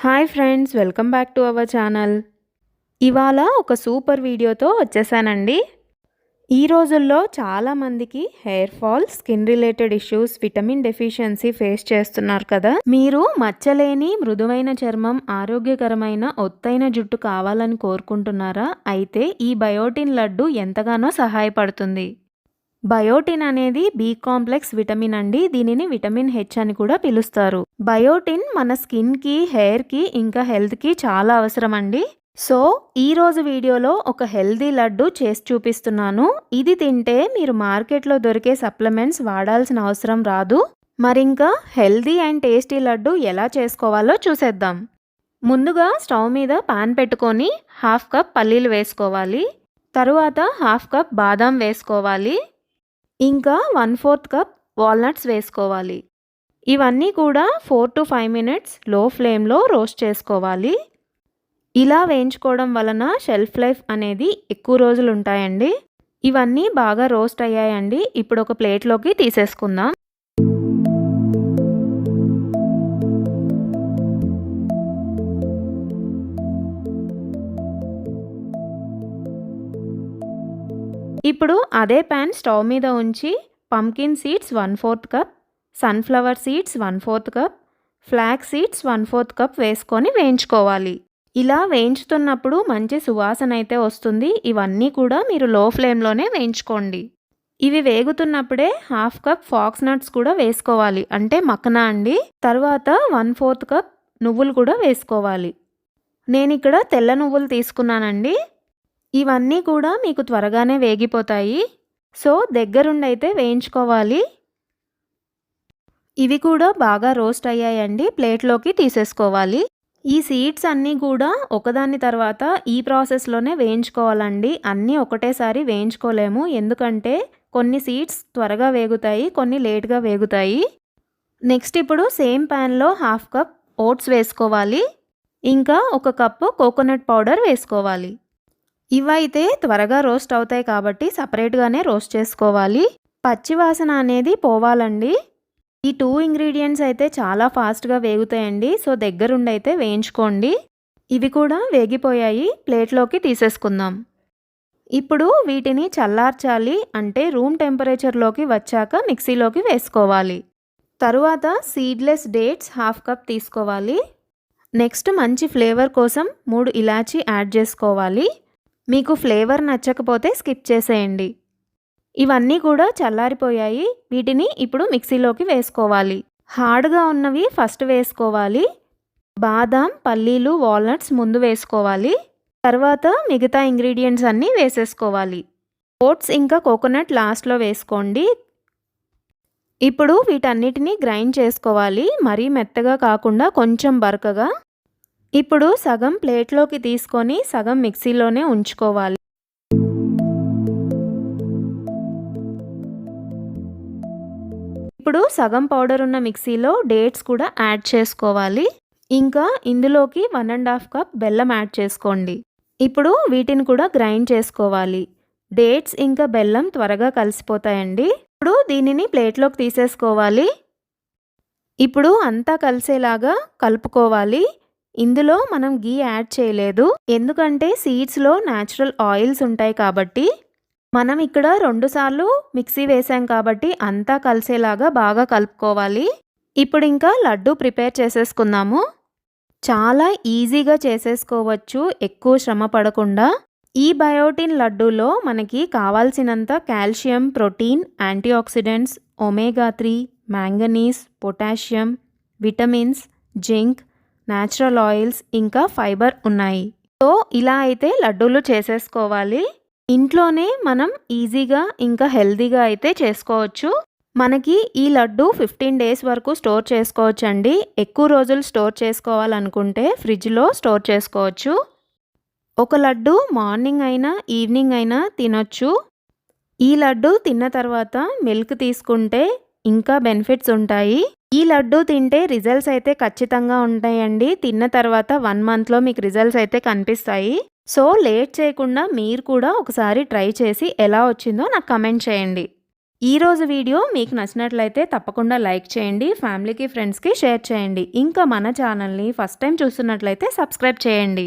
Hi friends, welcome back to our channel. ఇవాళ ఒక super వీడియోతో వచ్చేసానండి. ఈ రోజుల్లో చాలామందికి hair fall, skin related issues, vitamin deficiency face చేస్తున్నారు కదా. మీరు మచ్చలేని మృదువైన చర్మం, ఆరోగ్యకరమైన ఒత్తైన జుట్టు కావాలని కోరుకుంటున్నారా? అయితే ఈ బయోటిన్ లడ్డు ఎంతగానో సహాయపడుతుంది. బయోటిన్ అనేది బి కాంప్లెక్స్ విటమిన్ అండి. దీనిని విటమిన్ హెచ్ అని కూడా పిలుస్తారు. బయోటిన్ మన స్కిన్కి, హెయిర్కి ఇంకా హెల్త్కి చాలా అవసరం అండి. సో ఈరోజు వీడియోలో ఒక హెల్దీ లడ్డు చేసి చూపిస్తున్నాను. ఇది తింటే మీరు మార్కెట్లో దొరికే సప్లిమెంట్స్ వాడాల్సిన అవసరం రాదు. మరింకా హెల్దీ అండ్ టేస్టీ లడ్డు ఎలా చేసుకోవాలో చూసేద్దాం. ముందుగా స్టవ్ మీద పాన్ పెట్టుకొని 1/2 కప్ పల్లీలు వేసుకోవాలి. తరువాత 1/2 కప్ బాదం వేసుకోవాలి. ఇంకా 1/4 కప్ వాల్నట్స్ వేసుకోవాలి. ఇవన్నీ కూడా 4 to 5 మినిట్స్ లో ఫ్లేమ్లో రోస్ట్ చేసుకోవాలి. ఇలా వేయించుకోవడం వలన షెల్ఫ్ లైఫ్ అనేది ఎక్కువ రోజులు ఉంటాయండి. ఇవన్నీ బాగా రోస్ట్ అయ్యాయండి. ఇప్పుడు ఒక ప్లేట్లోకి తీసేసుకుందాం. ఇప్పుడు అదే ప్యాన్ స్టవ్ మీద ఉంచి pumpkin seeds 1/4 cup, sunflower seeds 1/4 cup, flax seeds 1/4 cup వేసుకొని వేయించుకోవాలి. ఇలా వేయించుతున్నప్పుడు మంచి సువాసన అయితే వస్తుంది. ఇవన్నీ కూడా మీరు లో ఫ్లేమ్లోనే వేయించుకోండి. ఇవి వేగుతున్నప్పుడే 1/2 కప్ ఫాక్స్ నట్స్ కూడా వేసుకోవాలి, అంటే మక్కన అండి. తర్వాత 1/4 కప్ నువ్వులు కూడా వేసుకోవాలి. నేను ఇక్కడ తెల్ల నువ్వులు తీసుకున్నానండి. ఇవన్నీ కూడా మీకు త్వరగానే వేగిపోతాయి. సో దగ్గరుండైతే వేయించుకోవాలి. ఇవి కూడా బాగా రోస్ట్ అయ్యాయండి. ప్లేట్లోకి తీసేసుకోవాలి. ఈ సీడ్స్ అన్నీ కూడా ఒకదాని తర్వాత ఈ ప్రాసెస్లోనే వేయించుకోవాలండి. అన్నీ ఒకటేసారి వేయించుకోలేము, ఎందుకంటే కొన్ని సీడ్స్ త్వరగా వేగుతాయి, కొన్ని లేట్గా వేగుతాయి. నెక్స్ట్ ఇప్పుడు సేమ్ ప్యాన్లో 1/2 కప్ ఓట్స్ వేసుకోవాలి. ఇంకా 1 కప్పు కోకోనట్ పౌడర్ వేసుకోవాలి. ఇవైతే త్వరగా రోస్ట్ అవుతాయి కాబట్టి సపరేట్గానే రోస్ట్ చేసుకోవాలి. పచ్చివాసన అనేది పోవాలండి. ఈ 2 ఇంగ్రీడియంట్స్ అయితే చాలా ఫాస్ట్గా వేగుతాయండి. సో దగ్గరుండి అయితే వేయించుకోండి. ఇవి కూడా వేగిపోయాయి. ప్లేట్లోకి తీసేసుకుందాం. ఇప్పుడు వీటిని చల్లార్చాలి, అంటే రూమ్ టెంపరేచర్లోకి వచ్చాక మిక్సీలోకి వేసుకోవాలి. తరువాత సీడ్లెస్ డేట్స్ 1/2 కప్ తీసుకోవాలి. నెక్స్ట్ మంచి ఫ్లేవర్ కోసం 3 ఇలాచీ యాడ్ చేసుకోవాలి. మీకు ఫ్లేవర్ నచ్చకపోతే స్కిప్ చేసేయండి. ఇవన్నీ కూడా చల్లారిపోయాయి. వీటిని ఇప్పుడు మిక్సీలోకి వేసుకోవాలి. హార్డ్గా ఉన్నవి ఫస్ట్ వేసుకోవాలి. బాదాం, పల్లీలు, వాల్నట్స్ ముందు వేసుకోవాలి. తర్వాత మిగతా ఇంగ్రీడియంట్స్ అన్నీ వేసేసుకోవాలి. ఓట్స్ ఇంకా కోకోనట్ లాస్ట్లో వేసుకోండి. ఇప్పుడు వీటన్నిటిని గ్రైండ్ చేసుకోవాలి. మరీ మెత్తగా కాకుండా కొంచెం బరకగా. ఇప్పుడు సగం ప్లేట్లోకి తీసుకొని సగం మిక్సీలోనే ఉంచుకోవాలి. ఇప్పుడు సగం పౌడర్ ఉన్న మిక్సీలో డేట్స్ కూడా యాడ్ చేసుకోవాలి. ఇంకా ఇందులోకి 1.5 కప్ బెల్లం యాడ్ చేసుకోండి. ఇప్పుడు వీటిని కూడా గ్రైండ్ చేసుకోవాలి. డేట్స్ ఇంకా బెల్లం త్వరగా కలిసిపోతాయండి. ఇప్పుడు దీనిని ప్లేట్లోకి తీసేసుకోవాలి. ఇప్పుడు అంతా కలిసేలాగా కలుపుకోవాలి. ఇందులో మనం గీ యాడ్ చేయలేదు, ఎందుకంటే సీడ్స్లో న్యాచురల్ ఆయిల్స్ ఉంటాయి కాబట్టి. మనం ఇక్కడ 2 సార్లు మిక్సీ వేసాం కాబట్టి అంతా కలిసేలాగా బాగా కలుపుకోవాలి. ఇప్పుడు ఇంకా లడ్డు ప్రిపేర్ చేసేసుకుందాము. చాలా ఈజీగా చేసేసుకోవచ్చు, ఎక్కువ శ్రమ పడకుండా. ఈ బయోటిన్ లడ్డూలో మనకి కావాల్సినంత calcium, protein, antioxidants, omega 3, manganese, potassium, vitamins, zinc, natural oils ఇంకా ఫైబర్ ఉన్నాయి. సో ఇలా అయితే లడ్డూలు చేసేసుకోవాలి. ఇంట్లోనే మనం ఈజీగా ఇంకా హెల్తీగా అయితే చేసుకోవచ్చు. మనకి ఈ లడ్డు 15 డేస్ వరకు స్టోర్ చేసుకోవచ్చండి. ఎక్కువ రోజులు స్టోర్ చేసుకోవాలనుకుంటే ఫ్రిడ్జ్లో స్టోర్ చేసుకోవచ్చు. ఒక లడ్డు మార్నింగ్ అయినా ఈవినింగ్ అయినా తినొచ్చు. ఈ లడ్డు తిన్న తర్వాత మిల్క్ తీసుకుంటే ఇంకా బెనిఫిట్స్ ఉంటాయి. ఈ లడ్డు తింటే రిజల్ట్స్ అయితే ఖచ్చితంగా ఉంటాయండి. తిన్న తర్వాత 1 మంత్లో మీకు రిజల్ట్స్ అయితే కనిపిస్తాయి. సో లేట్ చేయకుండా మీరు కూడా ఒకసారి ట్రై చేసి ఎలా వచ్చిందో నాకు కమెంట్ చేయండి. ఈరోజు వీడియో మీకు నచ్చినట్లయితే తప్పకుండా లైక్ చేయండి. ఫ్యామిలీకి, ఫ్రెండ్స్‌కి షేర్ చేయండి. ఇంకా మన ఛానల్‌ని ఫస్ట్ టైం చూస్తున్నట్లయితే సబ్స్క్రైబ్ చేయండి.